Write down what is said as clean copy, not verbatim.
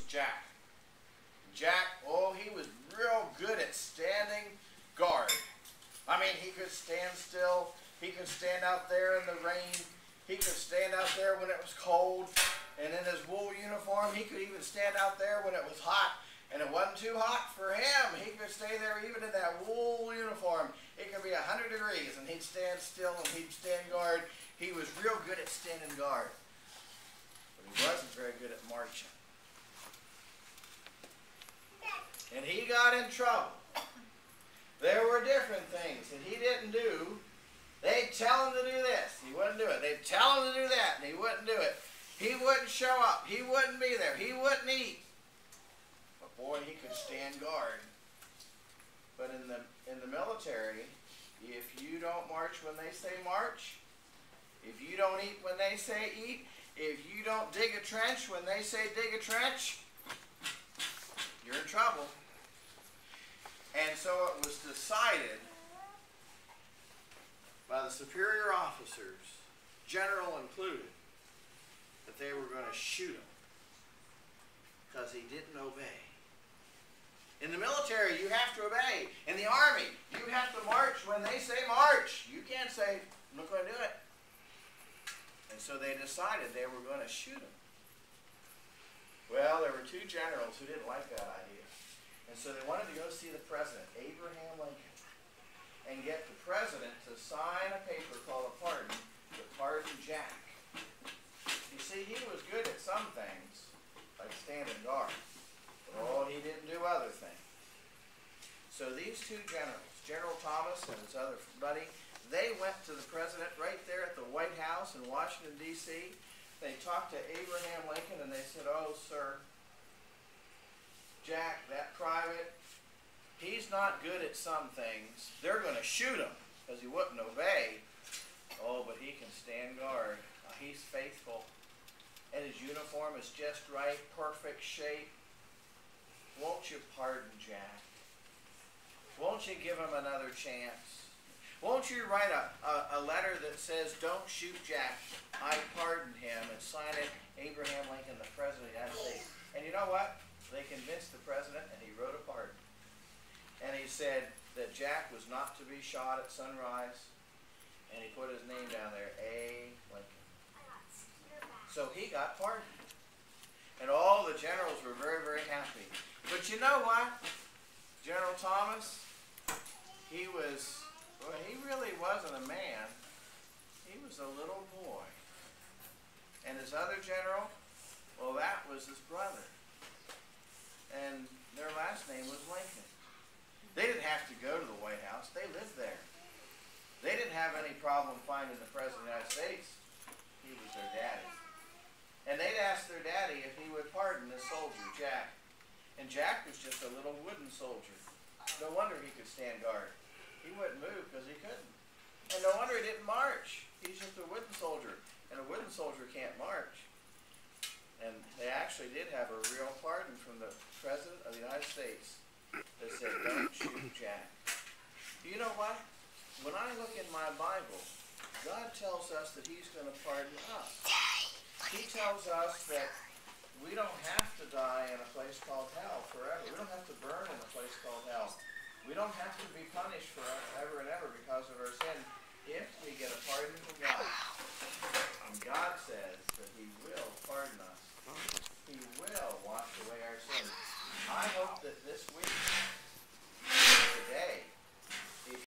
Jack. Jack, oh, he was real good at standing guard. I mean, he could stand still. He could stand out there in the rain. He could stand out there when it was cold. And in his wool uniform, he could even stand out there when it was hot. And it wasn't too hot for him. He could stay there even in that wool uniform. It could be 100 degrees, and he'd stand still and he'd stand guard. He was real good at standing guard. But he wasn't very good at marching. And he got in trouble. There were different things that he didn't do. They'd tell him to do this. He wouldn't do it. They'd tell him to do that, and he wouldn't do it. He wouldn't show up. He wouldn't be there. He wouldn't eat. But boy, he could stand guard. But in the military, if you don't march when they say march, if you don't eat when they say eat, if you don't dig a trench when they say dig a trench, you're in trouble. And so it was decided by the superior officers, general included, that they were going to shoot him because he didn't obey. In the military, you have to obey. In the army, you have to march when they say march. You can't say, I'm not going to do it. And so they decided they were going to shoot him. Well, there were two generals who didn't like that idea. And so they wanted to go see the president, Abraham Lincoln, and get the president to sign a paper called a pardon to pardon Jack. You see, he was good at some things, like standing guard, but he didn't do other things. So these two generals, General Thomas and his other buddy, they went to the president right there at the White House in Washington, D.C. They talked to Abraham Lincoln and they said, oh, sir, Jack, that private, he's not good at some things. They're going to shoot him because he wouldn't obey. Oh, but he can stand guard. He's faithful. And his uniform is just right, perfect shape. Won't you pardon Jack? Won't you give him another chance? Won't you write a letter that says, don't shoot Jack, I pardon him, and sign it, Abraham Lincoln, the President of the United States. And you know what? They convinced the President, and he wrote a pardon. And he said that Jack was not to be shot at sunrise, and he put his name down there, A. Lincoln. So he got pardoned. And all the generals were very, very happy. But you know what? General Thomas, he really wasn't a man. He was a little boy. And his other general, well, that was his brother. And their last name was Lincoln. They didn't have to go to the White House. They lived there. They didn't have any problem finding the President of the United States. He was their daddy. And they'd ask their daddy if he would pardon this soldier, Jack. And Jack was just a little wooden soldier. No wonder he could stand guard. He wouldn't move because he couldn't. And no wonder he didn't march. He's just a wooden soldier. And a wooden soldier can't march. And they actually did have a real pardon from the President of the United States that said, don't shoot Jack. You know what? When I look in my Bible, God tells us that he's going to pardon us. He tells us that we don't have to die in a place called hell forever. We don't have to burn in a place called hell. We don't have to be punished forever and ever because of our sin if we get a pardon from God. And God says that he will pardon us. He will wash away our sins. I hope that this week